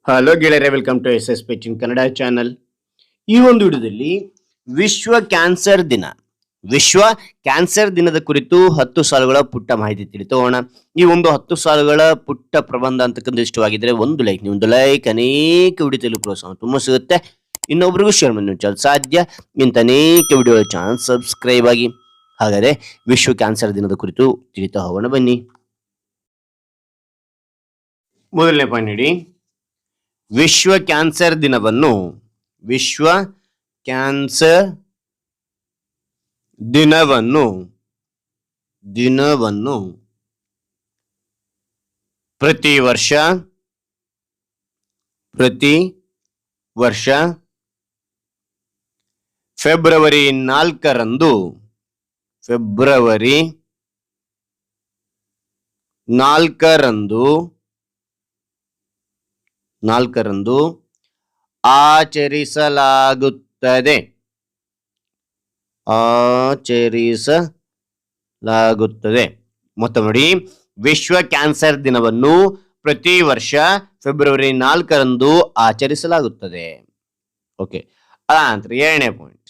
Hello ಗೆಳೆಯರೆ, welcome to S S ಪೆಚಿನ್ Kannada channel. ಈ ಒಂದು ವಿಡಿಯೋದಲ್ಲಿ ವಿಶ್ವ ಕ್ಯಾನ್ಸರ್ ದಿನ ವಿಶ್ವ ಕ್ಯಾನ್ಸರ್ ದಿನದ ಕುರಿತು 10 ಸಾಲುಗಳ ಪುಟ್ಟ ಮಾಹಿತಿ ತಿಳಿತೋಣ. ಈ ಒಂದು 10 ಸಾಲುಗಳ ಪುಟ್ಟ ಪ್ರಬಂಧ ಅಂತಕ್ಕಂಥ ಇಷ್ಟವಾಗಿದ್ರೆ ಒಂದು ಲೈಕ್ ಅನೇಕ ವಿಡಿಯೋ ತಿಳಿಯಲು ಪ್ರೋತ್ಸಾಹ ತುಂಬ ಸಿಗುತ್ತೆ. ಇನ್ನೊಬ್ರಿಗೂ ಶೇರ್ ಮಾಡಿ ಸಾಧ್ಯ. ಇಂಥ ಅನೇಕ ವಿಡಿಯೋ ಚಾನಲ್ ಸಬ್ಸ್ಕ್ರೈಬ್ ಆಗಿ. ಹಾಗಾದರೆ ವಿಶ್ವ ಕ್ಯಾನ್ಸರ್ ದಿನದ ಕುರಿತು ತಿಳಿತಾ ಹೋಗೋಣ ಬನ್ನಿ. ಮೊದಲನೇ ಪಾಯಿಂಟ್ ನೋಡಿ, ವಿಶ್ವ ಕ್ಯಾನ್ಸರ್ ವಿಶ್ವ ಕ್ಯಾನ್ಸರ್ ದಿನವನ್ನು ಪ್ರತಿ ವರ್ಷ ಫೆಬ್ರವರಿ 4ರಂದು ಆಚರಿಸಲಾಗುತ್ತದೆ. ಮೊತ್ತ ನೋಡಿ, ವಿಶ್ವ ಕ್ಯಾನ್ಸರ್ ದಿನವನ್ನು ಪ್ರತಿ ವರ್ಷ ಫೆಬ್ರವರಿ 4ರಂದು ಆಚರಿಸಲಾಗುತ್ತದೆ. ಓಕೆ, ಅನಂತರ 2ನೇ ಪಾಯಿಂಟ್,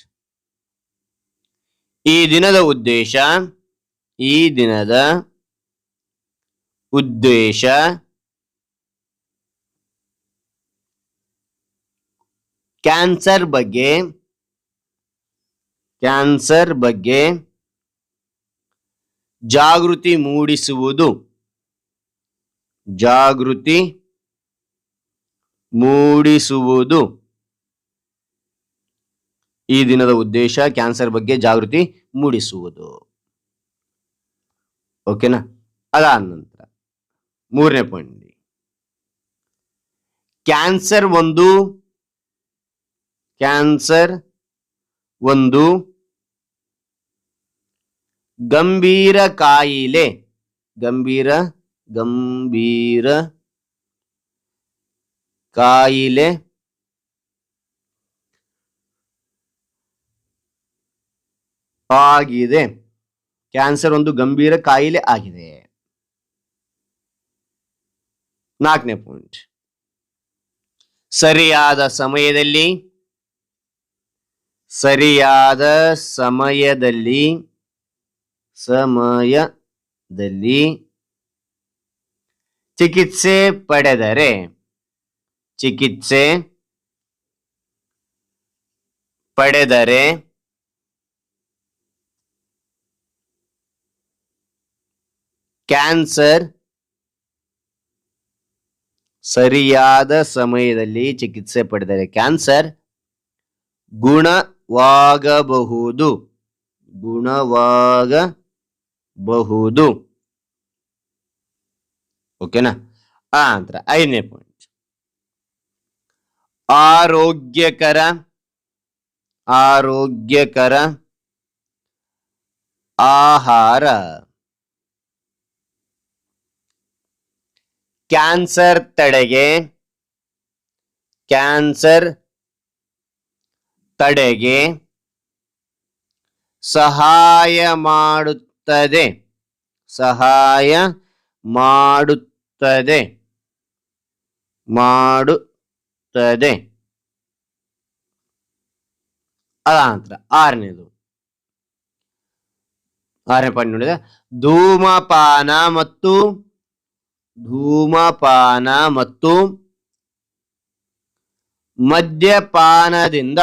ಈ ದಿನದ ಉದ್ದೇಶ ಕ್ಯಾನ್ಸರ್ ಬಗ್ಗೆ ಜಾಗೃತಿ ಮೂಡಿಸುವುದು. ಈ ದಿನದ ಉದ್ದೇಶ ಕ್ಯಾನ್ಸರ್ ಬಗ್ಗೆ ಜಾಗೃತಿ ಮೂಡಿಸುವುದು. ಓಕೆನಾ? ಅದಾದ ನಂತರ 3ನೇ ಪಾಯಿಂಟ್, ಕ್ಯಾನ್ಸರ್ ಒಂದು ಗಂಭೀರ ಕಾಯಿಲೆ ಆಗಿದೆ. ಕ್ಯಾನ್ಸರ್ ಒಂದು ಗಂಭೀರ ಕಾಯಿಲೆ ಆಗಿದೆ. 4ನೇ ಪಾಯಿಂಟ್, ಸರಿಯಾದ ಸಮಯದಲ್ಲಿ ಚಿಕಿತ್ಸೆ ಪಡೆದರೆ ಕ್ಯಾನ್ಸರ್ ಗುಣವಾಗಬಹುದು. ಓಕೆನಾ? ನಂತರ 5ನೇ ಪಾಯಿಂಟ್, ಆರೋಗ್ಯಕರ ಆಹಾರ ಕ್ಯಾನ್ಸರ್ ತಡೆಗೆ ಸಹಾಯ ಮಾಡುತ್ತದೆ. ಅನಂತರ 6ನೇ ಪಾಯಿಂಟ್ ನೋಡಿದ್ರೆ, ಧೂಮಪಾನ ಮತ್ತು ಮದ್ಯಪಾನದಿಂದ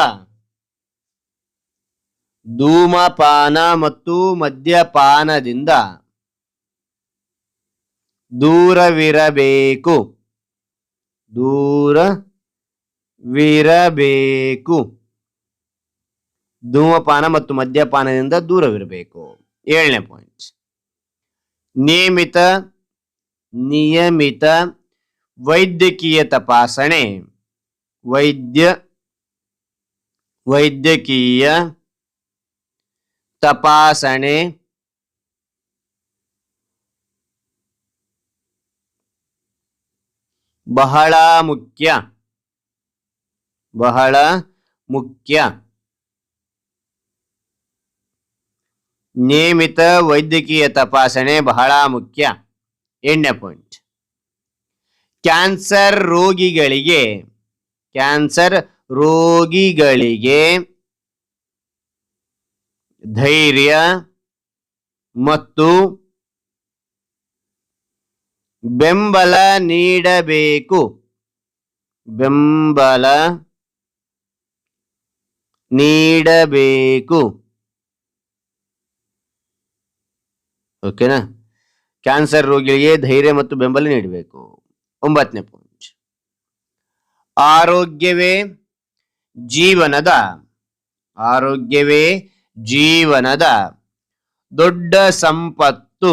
ದೂರವಿರಬೇಕು. ಧೂಮಪಾನ ಮತ್ತು ಮದ್ಯಪಾನದಿಂದ ದೂರವಿರಬೇಕು. 7ನೇ ಪಾಯಿಂಟ್, ನಿಯಮಿತ ವೈದ್ಯಕೀಯ ತಪಾಸಣೆ ಬಹಳ ಮುಖ್ಯ. ನಿಯಮಿತ ವೈದ್ಯಕೀಯ ತಪಾಸಣೆ ಬಹಳ ಮುಖ್ಯ. 8ನೇ ಪಾಯಿಂಟ್, ಕ್ಯಾನ್ಸರ್ ರೋಗಿಗಳಿಗೆ ಧೈರ್ಯ ಮತ್ತು ಬೆಂಬಲ ನೀಡಬೇಕು. ಓಕೆನಾ? ಕ್ಯಾನ್ಸರ್ ರೋಗಿಗಳಿಗೆ ಧೈರ್ಯ ಮತ್ತು ಬೆಂಬಲ ನೀಡಬೇಕು. 9ನೇ ಪಾಯಿಂಟ್, ಆರೋಗ್ಯವೇ ಜೀವನದ ದೊಡ್ಡ ಸಂಪತ್ತು.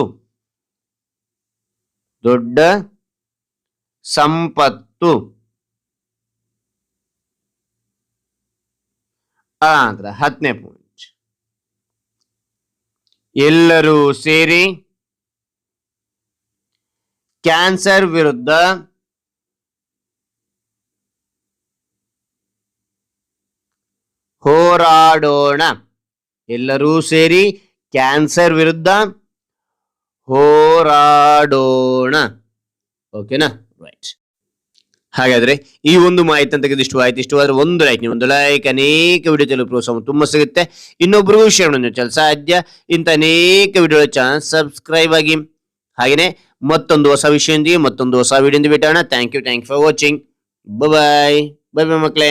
ಆನಂತರ 10ನೇ ಪಾಯಿಂಟ್, ಎಲ್ಲರೂ ಸೇರಿ ಕ್ಯಾನ್ಸರ್ ವಿರುದ್ಧ ಹೋರಾಡೋಣ. ಎಲ್ಲರೂ ಸೇರಿ ಕ್ಯಾನ್ಸರ್ ವಿರುದ್ಧ ಹೋರಾಡೋಣ. ಓಕೆನಾ? ರೈಟ್. ಹಾಗಾದ್ರೆ ಈ ಒಂದು ಮಾಹಿತಿ ಅಂತ ಇಷ್ಟವಾಯ್ತು. ಇಷ್ಟವಾದ್ರೆ ಒಂದು ಲೈಕ್, ಅನೇಕ ವಿಡಿಯೋ ತೆಲುಗು ಪ್ರೋತ್ಸಾಹ ತುಂಬಾ ಸಿಗುತ್ತೆ. ಇನ್ನೊಬ್ರಿಗೂ ಶೇರ್ ಮಾಡಿ ಸಾಧ್ಯ. ಇಂಥ ಅನೇಕ ವಿಡಿಯೋ ಚಾನಲ್ ಸಬ್ಸ್ಕ್ರೈಬ್ ಆಗಿ. ಹಾಗೇನೆ ಮತ್ತೊಂದು ಹೊಸ ವಿಷಯದೊಂದಿಗೆ ಮತ್ತೊಂದು ಹೊಸ ವಿಡಿಯೋದಿಂದ ಬಿಟ್ಟೋಣ. Thank you for watching. Bye ಮಕ್ಕಳೇ.